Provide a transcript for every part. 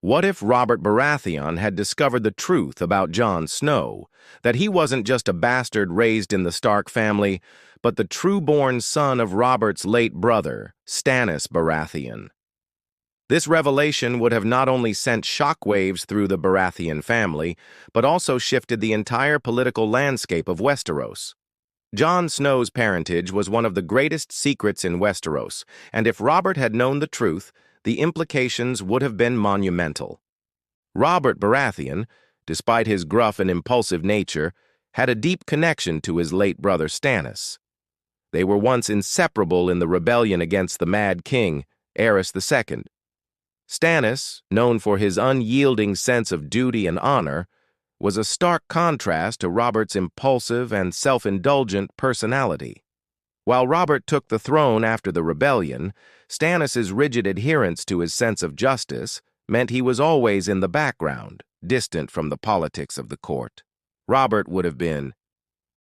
What if Robert Baratheon had discovered the truth about Jon Snow, that he wasn't just a bastard raised in the Stark family, but the true-born son of Robert's late brother, Stannis Baratheon? This revelation would have not only sent shockwaves through the Baratheon family, but also shifted the entire political landscape of Westeros. Jon Snow's parentage was one of the greatest secrets in Westeros, and if Robert had known the truth, the implications would have been monumental. Robert Baratheon, despite his gruff and impulsive nature, had a deep connection to his late brother Stannis. They were once inseparable in the rebellion against the Mad King, Aerys II. Stannis, known for his unyielding sense of duty and honor, was a stark contrast to Robert's impulsive and self-indulgent personality. While Robert took the throne after the rebellion, Stannis's rigid adherence to his sense of justice meant he was always in the background, distant from the politics of the court. Robert would have been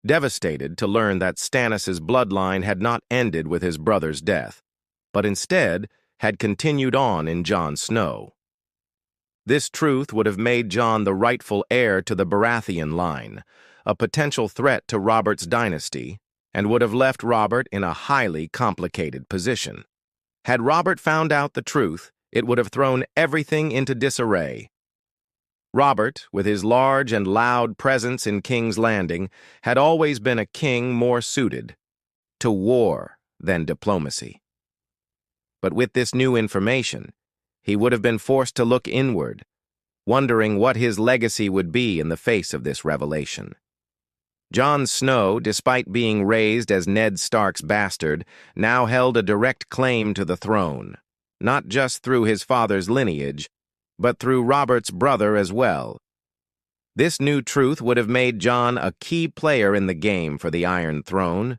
devastated to learn that Stannis's bloodline had not ended with his brother's death, but instead had continued on in Jon Snow. This truth would have made Jon the rightful heir to the Baratheon line, a potential threat to Robert's dynasty, and would have left Robert in a highly complicated position. Had Robert found out the truth, it would have thrown everything into disarray. Robert, with his large and loud presence in King's Landing, had always been a king more suited to war than diplomacy. But with this new information, he would have been forced to look inward, wondering what his legacy would be in the face of this revelation. Jon Snow, despite being raised as Ned Stark's bastard, now held a direct claim to the throne, not just through his father's lineage, but through Robert's brother as well. This new truth would have made Jon a key player in the game for the Iron Throne,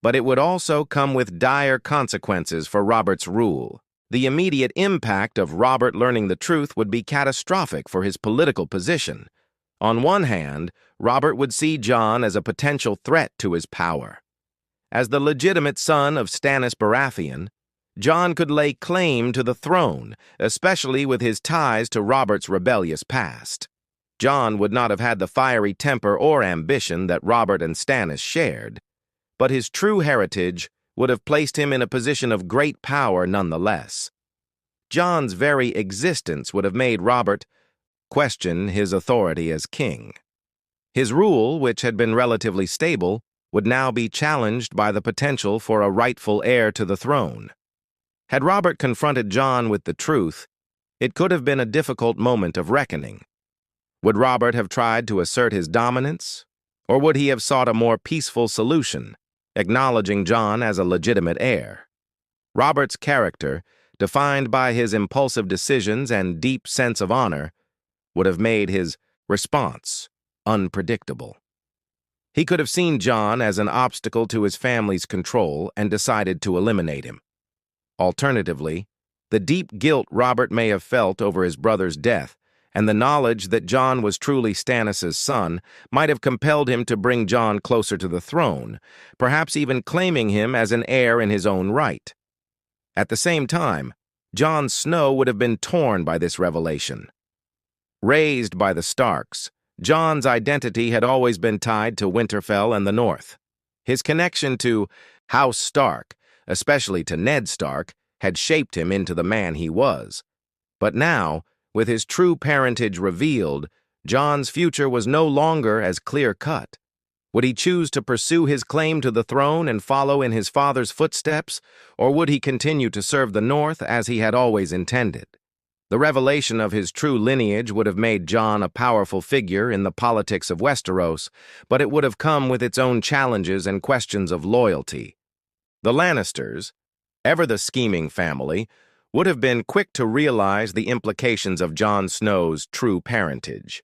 but it would also come with dire consequences for Robert's rule. The immediate impact of Robert learning the truth would be catastrophic for his political position. On one hand, Robert would see Jon as a potential threat to his power. As the legitimate son of Stannis Baratheon, Jon could lay claim to the throne, especially with his ties to Robert's rebellious past. Jon would not have had the fiery temper or ambition that Robert and Stannis shared, but his true heritage would have placed him in a position of great power nonetheless. Jon's very existence would have made Robert question his authority as king. His rule, which had been relatively stable, would now be challenged by the potential for a rightful heir to the throne. Had Robert confronted Jon with the truth, it could have been a difficult moment of reckoning. Would Robert have tried to assert his dominance, or would he have sought a more peaceful solution, acknowledging Jon as a legitimate heir? Robert's character, defined by his impulsive decisions and deep sense of honor, would have made his response unpredictable. He could have seen Jon as an obstacle to his family's control and decided to eliminate him. Alternatively, the deep guilt Robert may have felt over his brother's death and the knowledge that Jon was truly Stannis' son might have compelled him to bring Jon closer to the throne, perhaps even claiming him as an heir in his own right. At the same time, Jon Snow would have been torn by this revelation. Raised by the Starks, Jon's identity had always been tied to Winterfell and the North. His connection to House Stark, especially to Ned Stark, had shaped him into the man he was. But now, with his true parentage revealed, Jon's future was no longer as clear-cut. Would he choose to pursue his claim to the throne and follow in his father's footsteps, or would he continue to serve the North as he had always intended? The revelation of his true lineage would have made Jon a powerful figure in the politics of Westeros, but it would have come with its own challenges and questions of loyalty. The Lannisters, ever the scheming family, would have been quick to realize the implications of Jon Snow's true parentage.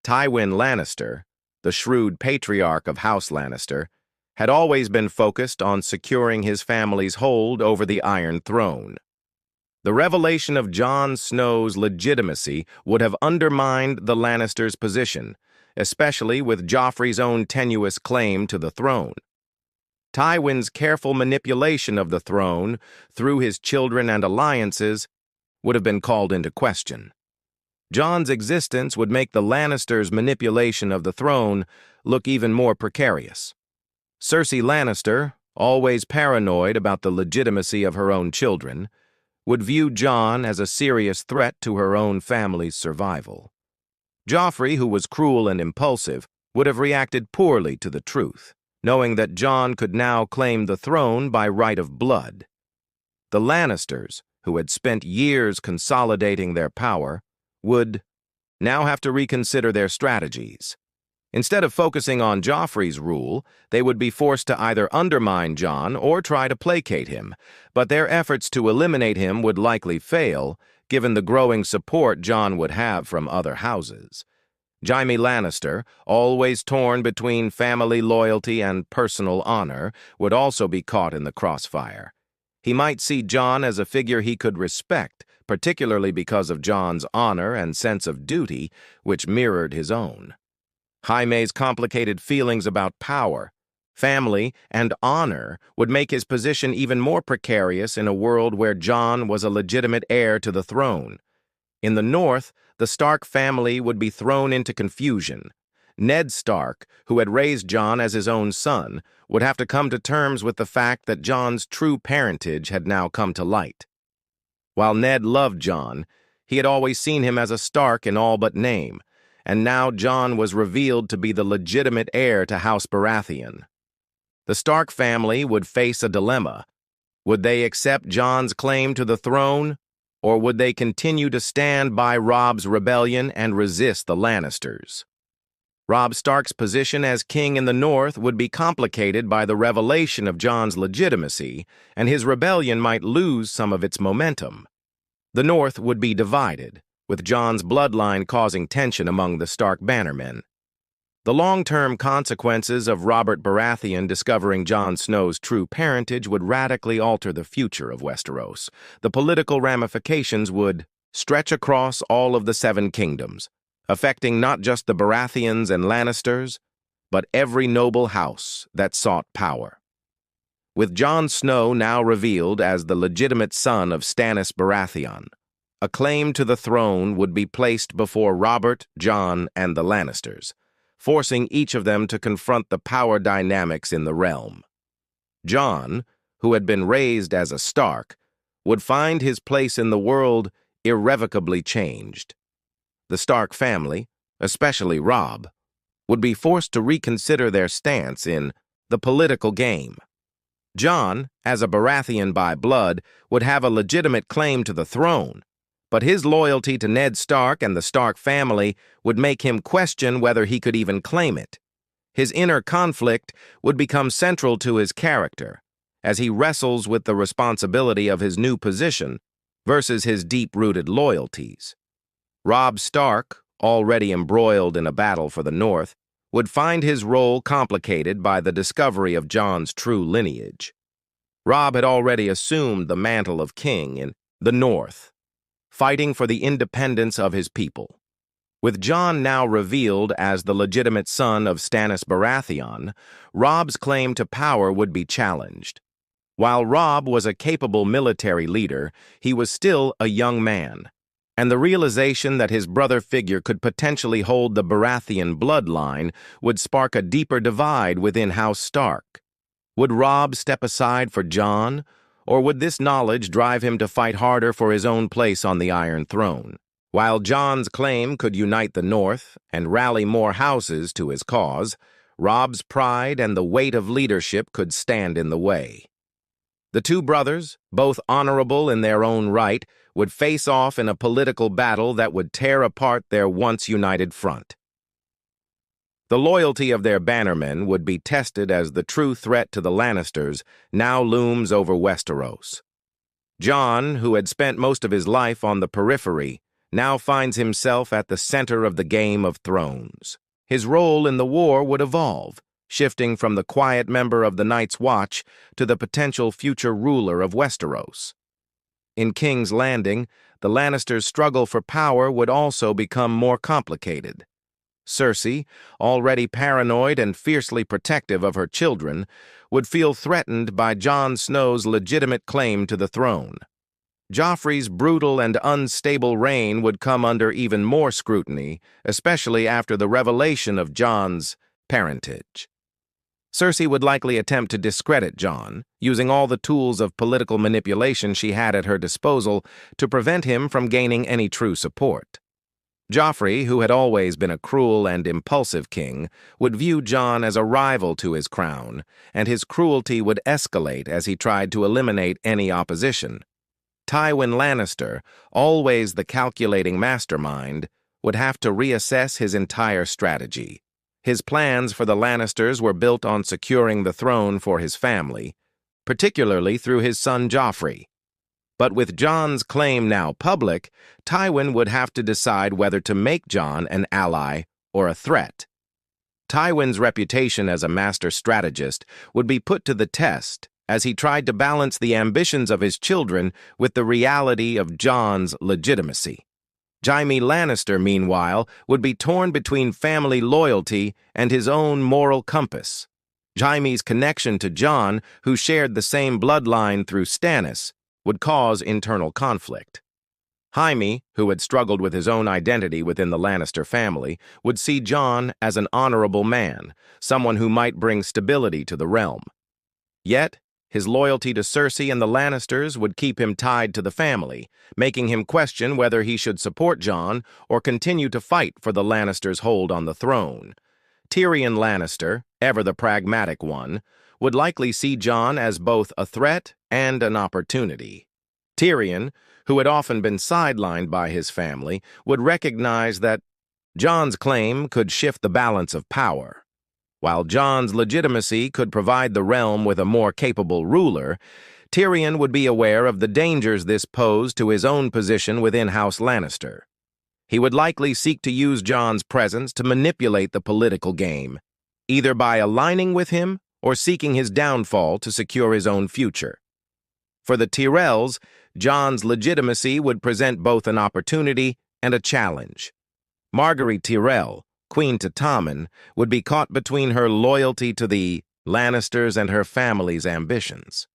Tywin Lannister, the shrewd patriarch of House Lannister, had always been focused on securing his family's hold over the Iron Throne. The revelation of Jon Snow's legitimacy would have undermined the Lannisters' position, especially with Joffrey's own tenuous claim to the throne. Tywin's careful manipulation of the throne through his children and alliances would have been called into question. Jon's existence would make the Lannisters' manipulation of the throne look even more precarious. Cersei Lannister, always paranoid about the legitimacy of her own children, would view Jon as a serious threat to her own family's survival. Joffrey, who was cruel and impulsive, would have reacted poorly to the truth, knowing that Jon could now claim the throne by right of blood. The Lannisters, who had spent years consolidating their power, would now have to reconsider their strategies. Instead of focusing on Joffrey's rule, they would be forced to either undermine Jon or try to placate him, but their efforts to eliminate him would likely fail, given the growing support Jon would have from other houses. Jaime Lannister, always torn between family loyalty and personal honor, would also be caught in the crossfire. He might see Jon as a figure he could respect, particularly because of Jon's honor and sense of duty, which mirrored his own. Jaime's complicated feelings about power, family, and honor would make his position even more precarious in a world where Jon was a legitimate heir to the throne. In the north, the Stark family would be thrown into confusion. Ned Stark, who had raised Jon as his own son, would have to come to terms with the fact that Jon's true parentage had now come to light. While Ned loved Jon, he had always seen him as a Stark in all but name, and now Jon was revealed to be the legitimate heir to House Baratheon. The Stark family would face a dilemma. Would they accept Jon's claim to the throne, or would they continue to stand by Robb's rebellion and resist the Lannisters? Robb Stark's position as king in the north would be complicated by the revelation of Jon's legitimacy, and his rebellion might lose some of its momentum. The north would be divided, with Jon's bloodline causing tension among the Stark bannermen. The long-term consequences of Robert Baratheon discovering Jon Snow's true parentage would radically alter the future of Westeros. The political ramifications would stretch across all of the Seven Kingdoms, affecting not just the Baratheons and Lannisters, but every noble house that sought power. With Jon Snow now revealed as the legitimate son of Stannis Baratheon, a claim to the throne would be placed before Robert, Jon, and the Lannisters, forcing each of them to confront the power dynamics in the realm. Jon, who had been raised as a Stark, would find his place in the world irrevocably changed. The Stark family, especially Robb, would be forced to reconsider their stance in the political game. Jon, as a Baratheon by blood, would have a legitimate claim to the throne, but his loyalty to Ned Stark and the Stark family would make him question whether he could even claim it. His inner conflict would become central to his character, as he wrestles with the responsibility of his new position versus his deep-rooted loyalties. Robb Stark, already embroiled in a battle for the North, would find his role complicated by the discovery of Jon's true lineage. Robb had already assumed the mantle of king in the North, fighting for the independence of his people. With Jon now revealed as the legitimate son of Stannis Baratheon, Robb's claim to power would be challenged. While Robb was a capable military leader, he was still a young man, and the realization that his brother figure could potentially hold the Baratheon bloodline would spark a deeper divide within House Stark. Would Robb step aside for Jon, or would this knowledge drive him to fight harder for his own place on the Iron Throne? While Jon's claim could unite the North and rally more houses to his cause, Robb's pride and the weight of leadership could stand in the way. The two brothers, both honorable in their own right, would face off in a political battle that would tear apart their once united front. The loyalty of their bannermen would be tested as the true threat to the Lannisters now looms over Westeros. Jon, who had spent most of his life on the periphery, now finds himself at the center of the Game of Thrones. His role in the war would evolve, shifting from the quiet member of the Night's Watch to the potential future ruler of Westeros. In King's Landing, the Lannisters' struggle for power would also become more complicated. Cersei, already paranoid and fiercely protective of her children, would feel threatened by Jon Snow's legitimate claim to the throne. Joffrey's brutal and unstable reign would come under even more scrutiny, especially after the revelation of Jon's parentage. Cersei would likely attempt to discredit Jon, using all the tools of political manipulation she had at her disposal to prevent him from gaining any true support. Joffrey, who had always been a cruel and impulsive king, would view Jon as a rival to his crown, and his cruelty would escalate as he tried to eliminate any opposition. Tywin Lannister, always the calculating mastermind, would have to reassess his entire strategy. His plans for the Lannisters were built on securing the throne for his family, particularly through his son Joffrey. But with Jon's claim now public, Tywin would have to decide whether to make Jon an ally or a threat. Tywin's reputation as a master strategist would be put to the test as he tried to balance the ambitions of his children with the reality of Jon's legitimacy. Jaime Lannister, meanwhile, would be torn between family loyalty and his own moral compass. Jaime's connection to Jon, who shared the same bloodline through Stannis, would cause internal conflict. Jaime, who had struggled with his own identity within the Lannister family, would see Jon as an honorable man, someone who might bring stability to the realm. Yet, his loyalty to Cersei and the Lannisters would keep him tied to the family, making him question whether he should support Jon or continue to fight for the Lannisters' hold on the throne. Tyrion Lannister, ever the pragmatic one, would likely see Jon as both a threat and an opportunity. Tyrion, who had often been sidelined by his family, would recognize that Jon's claim could shift the balance of power. While Jon's legitimacy could provide the realm with a more capable ruler, Tyrion would be aware of the dangers this posed to his own position within House Lannister. He would likely seek to use Jon's presence to manipulate the political game, either by aligning with him or seeking his downfall to secure his own future. For the Tyrells, Jon's legitimacy would present both an opportunity and a challenge. Margaery Tyrell, Queen to Tommen, would be caught between her loyalty to the Lannisters and her family's ambitions.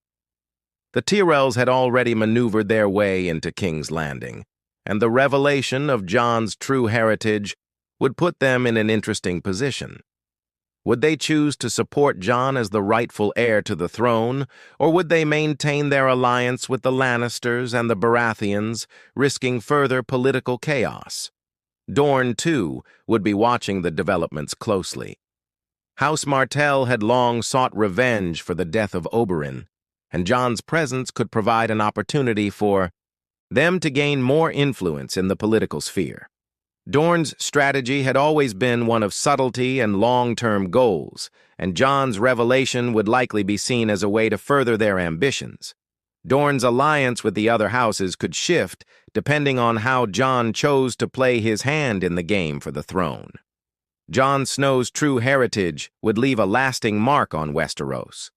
The Tyrells had already maneuvered their way into King's Landing, and the revelation of Jon's true heritage would put them in an interesting position. Would they choose to support Jon as the rightful heir to the throne, or would they maintain their alliance with the Lannisters and the Baratheons, risking further political chaos? Dorne, too, would be watching the developments closely. House Martell had long sought revenge for the death of Oberyn, and Jon's presence could provide an opportunity for them to gain more influence in the political sphere. Dorne's strategy had always been one of subtlety and long-term goals, and Jon's revelation would likely be seen as a way to further their ambitions. Dorne's alliance with the other houses could shift depending on how Jon chose to play his hand in the game for the throne. Jon Snow's true heritage would leave a lasting mark on Westeros.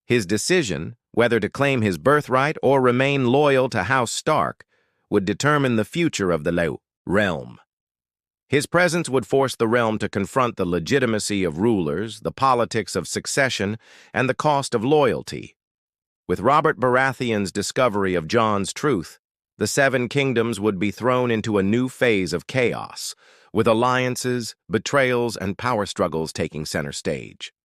His decision, whether to claim his birthright or remain loyal to House Stark, would determine the future of the realm. His presence would force the realm to confront the legitimacy of rulers, the politics of succession, and the cost of loyalty. With Robert Baratheon's discovery of Jon's truth, the Seven Kingdoms would be thrown into a new phase of chaos, with alliances, betrayals, and power struggles taking center stage.